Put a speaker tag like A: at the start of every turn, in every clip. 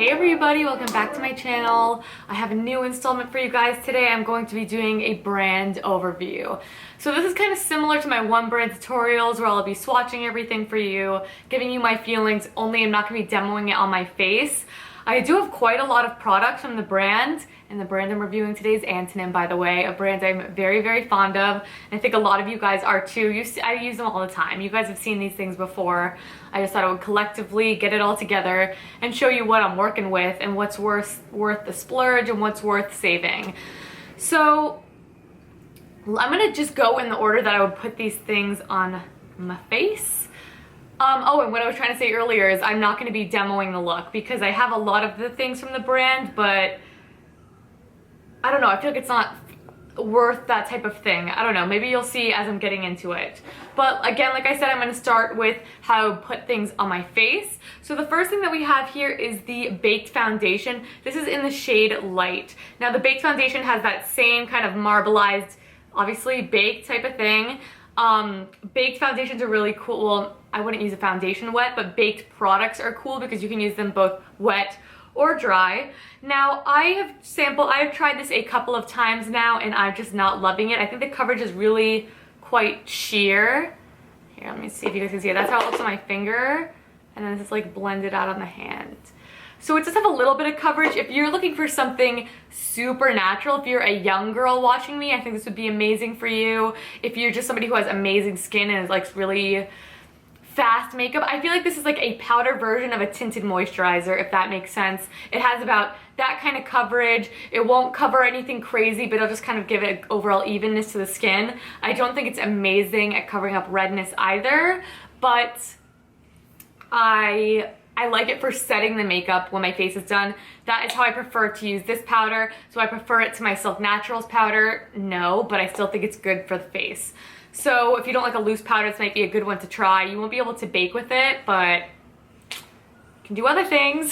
A: Hey everybody, welcome back to my channel. I have a new installment for you guys. Today I'm going to be doing a brand overview. So this is kind of similar to my one brand tutorials where I'll be swatching everything for you, giving you my feelings, only I'm not going to be demoing it on my face. I do have quite a lot of products from the brand, and the brand I'm reviewing today is Antonym, by the way, a brand I'm very, very fond of, and I think a lot of you guys are too. I use them all the time. You guys have seen these things before. I just thought I would collectively get it all together and show you what I'm working with and what's worth the splurge and what's worth saving. So I'm gonna just go in the order that I would put these things on my face. Oh, and what I was trying to say earlier is I'm not going to be demoing the look because I have a lot of the things from the brand, but I don't know, I feel like it's not worth that type of thing. I don't know, maybe you'll see as I'm getting into it. But again, like I said, I'm going to start with how I put things on my face. So the first thing that we have here is the Baked Foundation. This is in the shade Light. Now the Baked Foundation has that same kind of marbleized, obviously baked type of thing. Baked foundations are really cool. Well, I wouldn't use a foundation wet, but baked products are cool because you can use them both wet or dry. Now I have tried this a couple of times now and I'm just not loving it. I think the coverage is really quite sheer. Here, let me see if you guys can see it. That's how it looks on my finger. And then it's like blended out on the hand. So it does have a little bit of coverage. If you're looking for something super natural, if you're a young girl watching me, I think this would be amazing for you. If you're just somebody who has amazing skin and is like really fast makeup, I feel like this is like a powder version of a tinted moisturizer, if that makes sense. It has about that kind of coverage. It won't cover anything crazy, but it'll just kind of give it overall evenness to the skin. I don't think it's amazing at covering up redness either, but I like it for setting the makeup when my face is done. That is how I prefer to use this powder. So I prefer it to my Silk Naturals powder? No, but I still think it's good for the face. So if you don't like a loose powder, this might be a good one to try. You won't be able to bake with it, but you can do other things.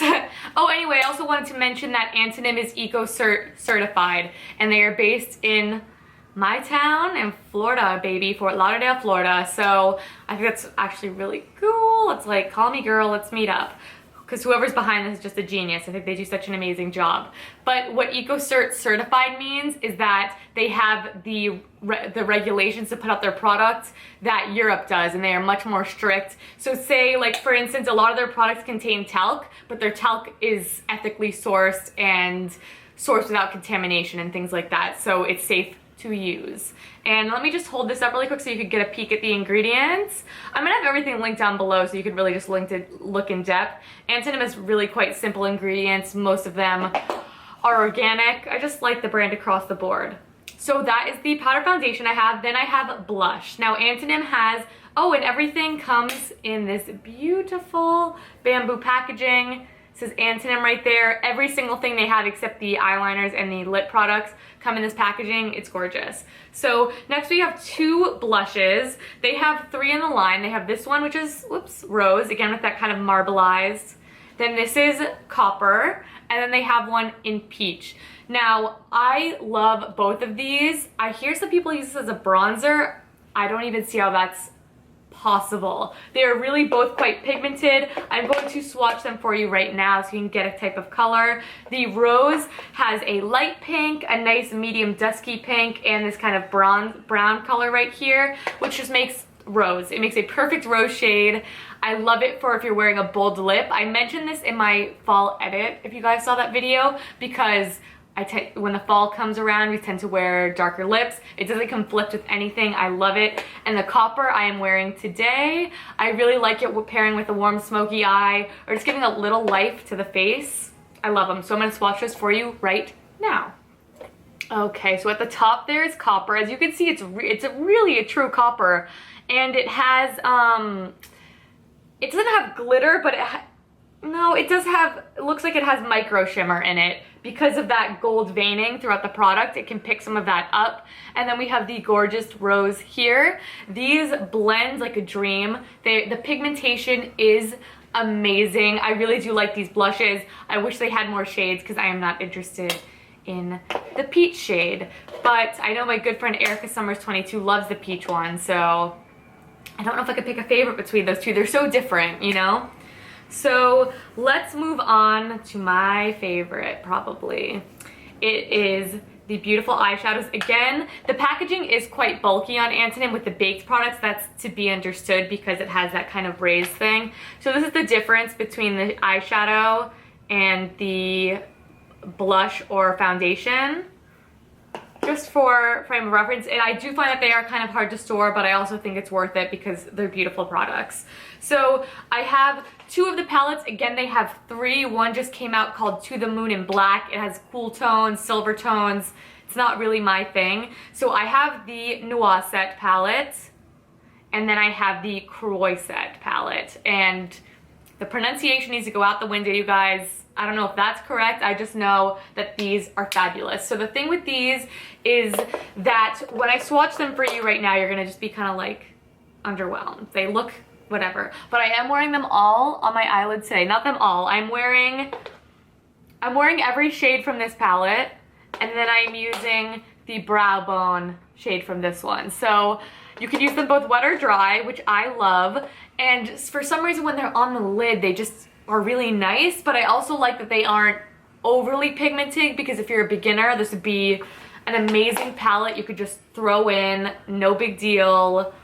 A: Oh, anyway, I also wanted to mention that Antonym is certified, and they are based in my town in Florida, baby, Fort Lauderdale, Florida. So I think that's actually really cool. It's like, call me girl, let's meet up. Because whoever's behind this is just a genius. I think they do such an amazing job. But what EcoCert certified means is that they have the regulations to put out their products that Europe does, and they are much more strict. So say, like, for instance, a lot of their products contain talc, but their talc is ethically sourced and sourced without contamination and things like that. So it's safe to use. And let me just hold this up really quick so you could get a peek at the ingredients. I'm gonna have everything linked down below so you could really just look in depth. Antonym has really quite simple ingredients. Most of them are organic. I just like the brand across the board. So that is the powder foundation I have. Then I have blush. Now Antonym has, oh, and everything comes in this beautiful bamboo packaging. It says Antonym right there. Every single thing they have except the eyeliners and the lip products come in this packaging. It's gorgeous. So next we have two blushes. They have three in the line. They have this one, which is, whoops, rose, again with that kind of marbleized. Then this is copper, and then they have one in peach. Now, I love both of these. I hear some people use this as a bronzer. I don't even see how that's possible. They are really both quite pigmented. I'm going to swatch them for you right now so you can get a type of color. The rose has a light pink, a nice medium dusky pink, and this kind of brown color right here, which just makes rose. It makes a perfect rose shade. I love it for if you're wearing a bold lip. I mentioned this in my fall edit, if you guys saw that video, because when the fall comes around, we tend to wear darker lips. It doesn't conflict with anything. I love it. And the copper I am wearing today, I really like it pairing with a warm smoky eye or just giving a little life to the face. I love them. So I'm gonna swatch this for you right now. Okay, so at the top there is copper. As you can see, it's really a true copper. And it has, it doesn't have glitter, but no, it does have, it looks like it has micro shimmer in it. Because of that gold veining throughout the product, it can pick some of that up. And then we have the gorgeous rose here. These blend like a dream. The pigmentation is amazing. I really do like these blushes. I wish they had more shades because I am not interested in the peach shade. But I know my good friend Erica Summers 22 loves the peach one, so I don't know if I could pick a favorite between those two. They're so different, you know? So let's move on to my favorite, probably. It is the beautiful eyeshadows. Again, the packaging is quite bulky on Antonym with the baked products. That's to be understood because it has that kind of raised thing. So this is the difference between the eyeshadow and the blush or foundation. Just for frame of reference, and I do find that they are kind of hard to store, but I also think it's worth it because they're beautiful products. So I have two of the palettes. Again, they have three. One just came out called To the Moon in Black. It has cool tones, silver tones. It's not really my thing. So I have the Noisette palette, and then I have the Croisette palette. And the pronunciation needs to go out the window, you guys. I don't know if that's correct. I just know that these are fabulous. So the thing with these is that when I swatch them for you right now, you're gonna just be kind of like underwhelmed. They look whatever. But I am wearing them all on my eyelids today. Not them all. I'm wearing every shade from this palette, and then I'm using the brow bone shade from this one. So you could use them both wet or dry, which I love. And for some reason when they're on the lid, they just are really nice, but I also like that they aren't overly pigmented, because if you're a beginner, this would be an amazing palette you could just throw in, no big deal.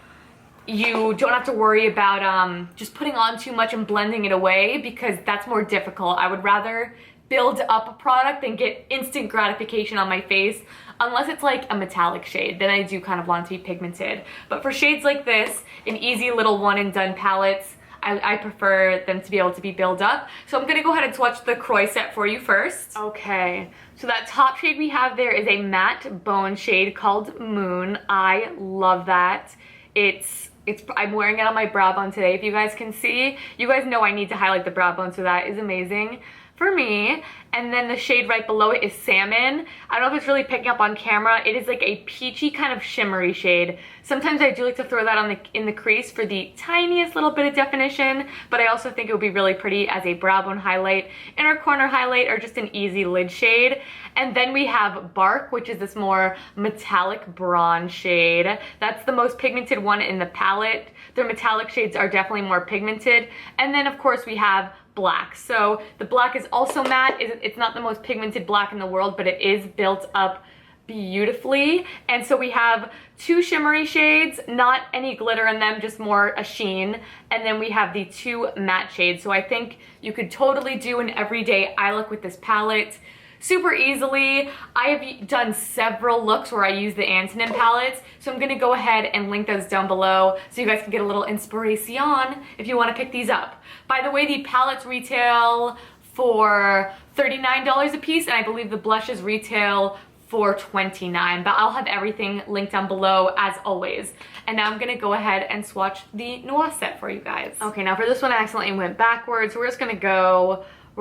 A: You don't have to worry about just putting on too much and blending it away, because that's more difficult. I would rather build up a product than get instant gratification on my face, unless it's like a metallic shade, then I do kind of want it to be pigmented. But for shades like this, an easy little one and done palettes, I prefer them to be able to be built up. So I'm gonna go ahead and swatch the Croisette for you first. Okay, so that top shade we have there is a matte bone shade called Moon. I love that. I'm wearing it on my brow bone today, if you guys can see. You guys know I need to highlight the brow bone, so that is amazing for me. And then the shade right below it is Salmon. I don't know if it's really picking up on camera. It is like a peachy kind of shimmery shade. Sometimes I do like to throw that in the crease for the tiniest little bit of definition, but I also think it would be really pretty as a brow bone highlight, inner corner highlight, or just an easy lid shade. And then we have Bark, which is this more metallic bronze shade. That's the most pigmented one in the palette. Their metallic shades are definitely more pigmented. And then of course we have Black. So the black is also matte. It's not the most pigmented black in the world, but it is built up beautifully. And so we have two shimmery shades, not any glitter in them, just more a sheen. And then we have the two matte shades. So I think you could totally do an everyday eye look with this palette super easily. I have done several looks where I use the Antonym palettes, so I'm gonna go ahead and link those down below so you guys can get a little inspiration if you wanna pick these up. By the way, the palettes retail for $39 a piece, and I believe the blushes retail for $29, but I'll have everything linked down below as always. And now I'm gonna go ahead and swatch the Noisette for you guys. Okay, now for this one I accidentally went backwards, so we're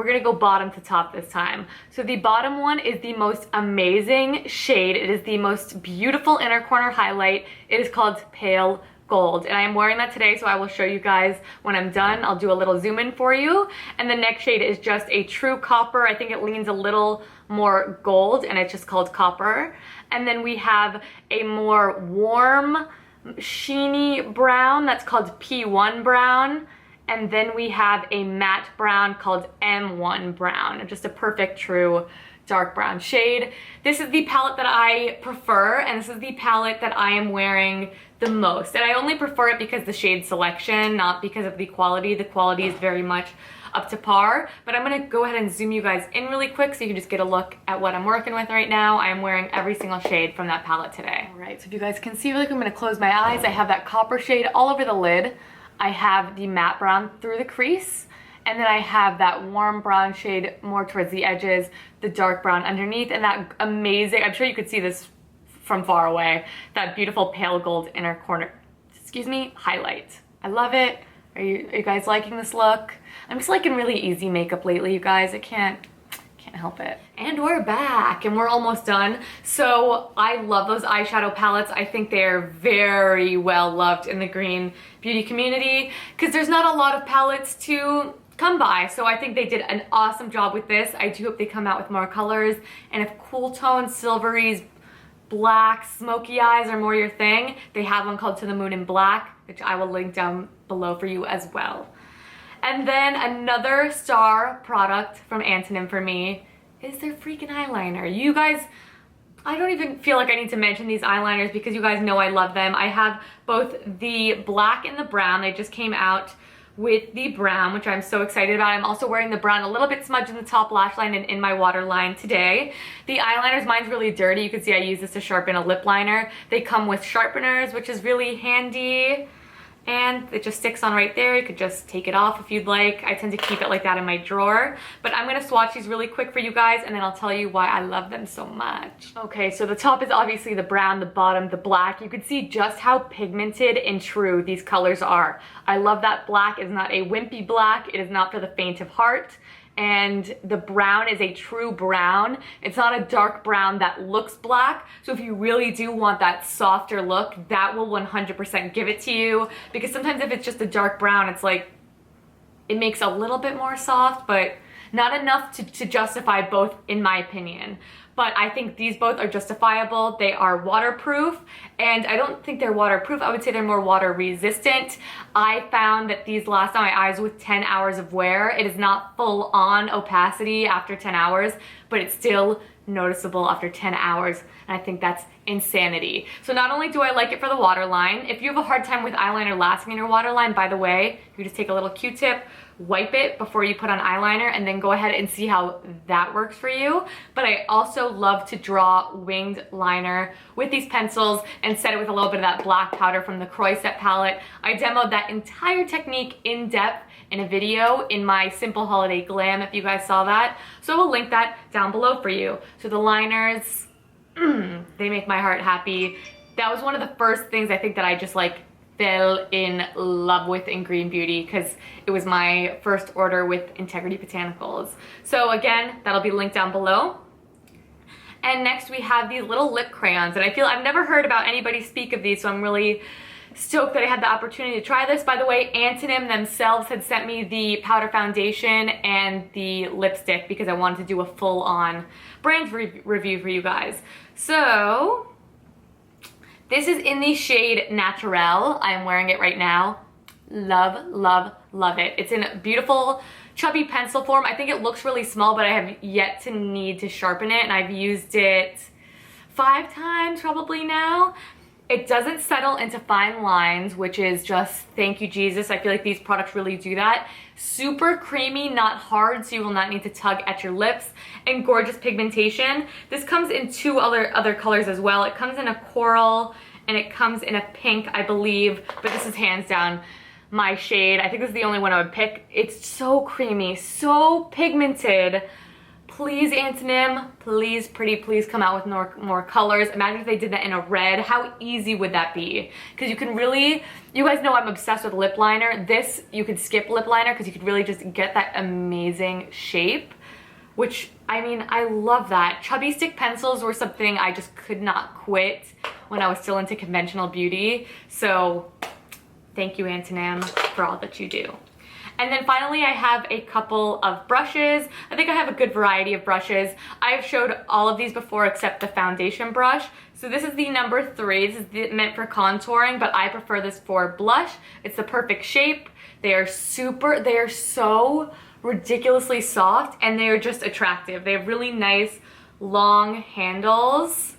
A: gonna go bottom to top this time. So the bottom one is the most amazing shade. It is the most beautiful inner corner highlight. It is called Pale Gold, and I am wearing that today, so I will show you guys when I'm done. I'll do a little zoom in for you. And the next shade is just a true copper. I think it leans a little more gold, and it's just called Copper. And then we have a more warm, sheeny brown that's called P1 brown. And then we have a matte brown called M1 brown, just a perfect true dark brown shade. This is the palette that I prefer, and this is the palette that I am wearing the most. And I only prefer it because the shade selection, not because of the quality. The quality is very much up to par, but I'm gonna go ahead and zoom you guys in really quick so you can just get a look at what I'm working with right now. I am wearing every single shade from that palette today. All right, so if you guys can see really quick, I'm gonna close my eyes. I have that copper shade all over the lid. I have the matte brown through the crease, and then I have that warm brown shade more towards the edges, the dark brown underneath, and that amazing, I'm sure you could see this from far away, that beautiful pale gold inner corner, highlight. I love it. Are you guys liking this look? I'm just liking really easy makeup lately, you guys. I can't help it. And we're back, and we're almost done. So I love those eyeshadow palettes. I think they're very well loved in the green beauty community because there's not a lot of palettes to come by. So I think they did an awesome job with this. I do hope they come out with more colors, and if cool tones, silveries, black, smoky eyes are more your thing, they have one called To the Moon in Black, which I will link down below for you as well. And then another star product from Antonym for me is their freaking eyeliner. You guys, I don't even feel like I need to mention these eyeliners because you guys know I love them. I have both the black and the brown. They just came out with the brown, which I'm so excited about. I'm also wearing the brown a little bit smudged in the top lash line and in my waterline today. The eyeliners, mine's really dirty. You can see I use this to sharpen a lip liner. They come with sharpeners, which is really handy. And it just sticks on right there. You could just take it off if you'd like. I tend to keep it like that in my drawer. But I'm gonna swatch these really quick for you guys and then I'll tell you why I love them so much. Okay, so the top is obviously the brown, the bottom, the black. You can see just how pigmented and true these colors are. I love that black is not a wimpy black. It is not for the faint of heart. And the brown is a true brown. It's not a dark brown that looks black. So if you really do want that softer look, that will 100% give it to you. Because sometimes if it's just a dark brown, it's like, it makes a little bit more soft, but not enough to justify both, in my opinion. But I think these both are justifiable. They are waterproof, and I don't think they're waterproof. I would say they're more water resistant. I found that these last on my eyes with 10 hours of wear. It is not full on opacity after 10 hours, but it's still noticeable after 10 hours, and I think that's insanity. So not only do I like it for the waterline, if you have a hard time with eyeliner lasting in your waterline, by the way, you just take a little Q-tip, wipe it before you put on eyeliner, and then go ahead and see how that works for you. But I also love to draw winged liner with these pencils and set it with a little bit of that black powder from the Croisette palette. I demoed that entire technique in depth in a video in my Simple Holiday Glam, if you guys saw that. So I will link that down below for you. So the liners, they make my heart happy. That was one of the first things I think that I just like fell in love with in Green Beauty because it was my first order with Integrity Botanicals. So again, that'll be linked down below. And next we have these little lip crayons, and I feel I've never heard about anybody speak of these, so I'm really stoked that I had the opportunity to try this. By the way, Antonym themselves had sent me the powder foundation and the lipstick because I wanted to do a full-on brand review for you guys. So this is in the shade Naturel. I'm wearing it right now. Love, love, love it. It's in a beautiful chubby pencil form. I think it looks really small, but I have yet to need to sharpen it, and I've used it 5 times probably now. It doesn't settle into fine lines, which is just thank you, Jesus. I feel like these products really do that. Super creamy, not hard, so you will not need to tug at your lips, and gorgeous pigmentation. This comes in 2 other colors as well. It comes in a coral and it comes in a pink, I believe, but this is hands down my shade. I think this is the only one I would pick. It's so creamy, so pigmented. Please, Antonym, please, pretty, please come out with more colors. Imagine if they did that in a red. How easy would that be? Because you can really, you guys know I'm obsessed with lip liner. This, you could skip lip liner because you could really just get that amazing shape, which, I mean, I love that. Chubby stick pencils were something I just could not quit when I was still into conventional beauty. So thank you, Antonym, for all that you do. And then finally, I have a couple of brushes. I think I have a good variety of brushes. I've showed all of these before except the foundation brush. So this is the number 3. This is meant for contouring, but I prefer this for blush. It's the perfect shape. They are so ridiculously soft, and they are just attractive. They have really nice long handles.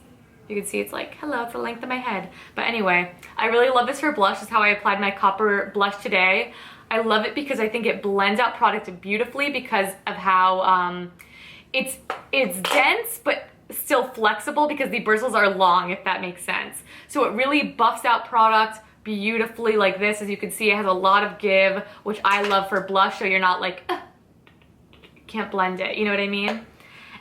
A: You can see it's like, hello, it's the length of my head. But anyway, I really love this for blush. This is how I applied my copper blush today. I love it because I think it blends out product beautifully because of how it's dense but still flexible because the bristles are long, if that makes sense. So it really buffs out product beautifully like this. As you can see, it has a lot of give, which I love for blush, so you're not like, can't blend it, you know what I mean?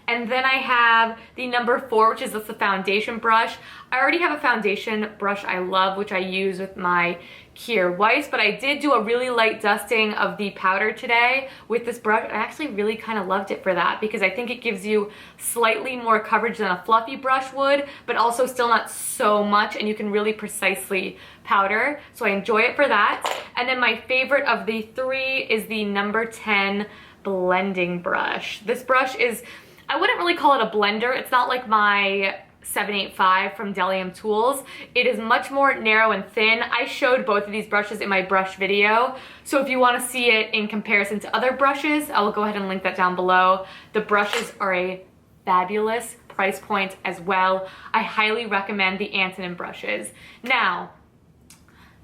A: And then I have the number 4, which is just the foundation brush. I already have a foundation brush I love, which I use with my Kier Weiss, but I did do a really light dusting of the powder today with this brush. I actually really kind of loved it for that because I think it gives you slightly more coverage than a fluffy brush would, but also still not so much, and you can really precisely powder. So I enjoy it for that. And then my favorite of the 3 is the number 10 blending brush. This brush is, I wouldn't really call it a blender. It's not like my 785 from Delium Tools. It is much more narrow and thin. I showed both of these brushes in my brush video, so if you want to see it in comparison to other brushes, I will go ahead and link that down below. The brushes are a fabulous price point as well. I highly recommend the Antonym brushes. Now,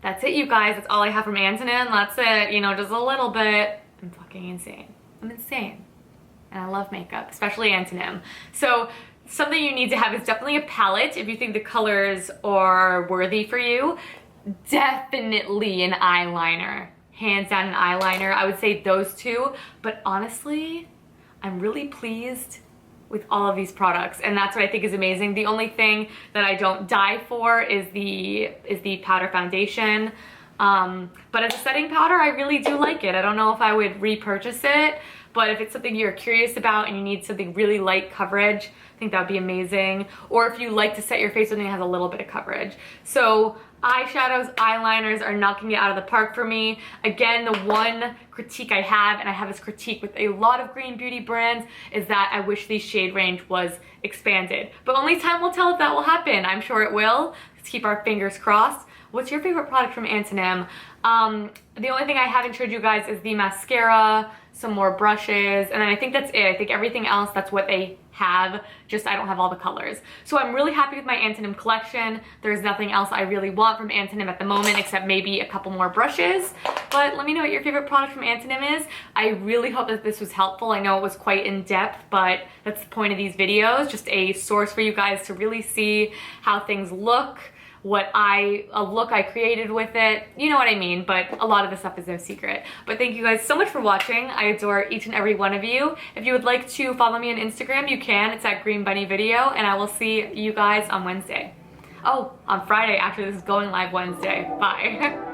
A: that's it, you guys. That's all I have from Antonym. That's it, you know, just a little bit. I'm fucking insane. I'm insane. And I love makeup, especially Antonym. So something you need to have is definitely a palette if you think the colors are worthy for you. Definitely an eyeliner. Hands down an eyeliner. I would say those two. But honestly, I'm really pleased with all of these products, and that's what I think is amazing. The only thing that I don't die for is the powder foundation. But as a setting powder, I really do like it. I don't know if I would repurchase it, but if it's something you're curious about and you need something really light coverage, I think that would be amazing. Or if you like to set your face with something that has a little bit of coverage. So eyeshadows, eyeliners are knocking it out of the park for me. Again, the one critique I have, and I have this critique with a lot of green beauty brands, is that I wish the shade range was expanded. But only time will tell if that will happen. I'm sure it will. Let's keep our fingers crossed. What's your favorite product from Antonym? The only thing I haven't showed you guys is the mascara, some more brushes, and then I think that's it. I think everything else, that's what they have, just I don't have all the colors. So I'm really happy with my Antonym collection. There's nothing else I really want from Antonym at the moment except maybe a couple more brushes. But let me know what your favorite product from Antonym is. I really hope that this was helpful. I know it was quite in-depth, but that's the point of these videos, just a source for you guys to really see how things look, a look I created with it, you know what I mean, but a lot of the stuff is no secret. But thank you guys so much for watching. I adore each and every one of you. If you would like to follow me on Instagram, you can. It's at Green Bunny Video, and I will see you guys on Wednesday. Oh, on Friday, actually, this is going live Wednesday. Bye.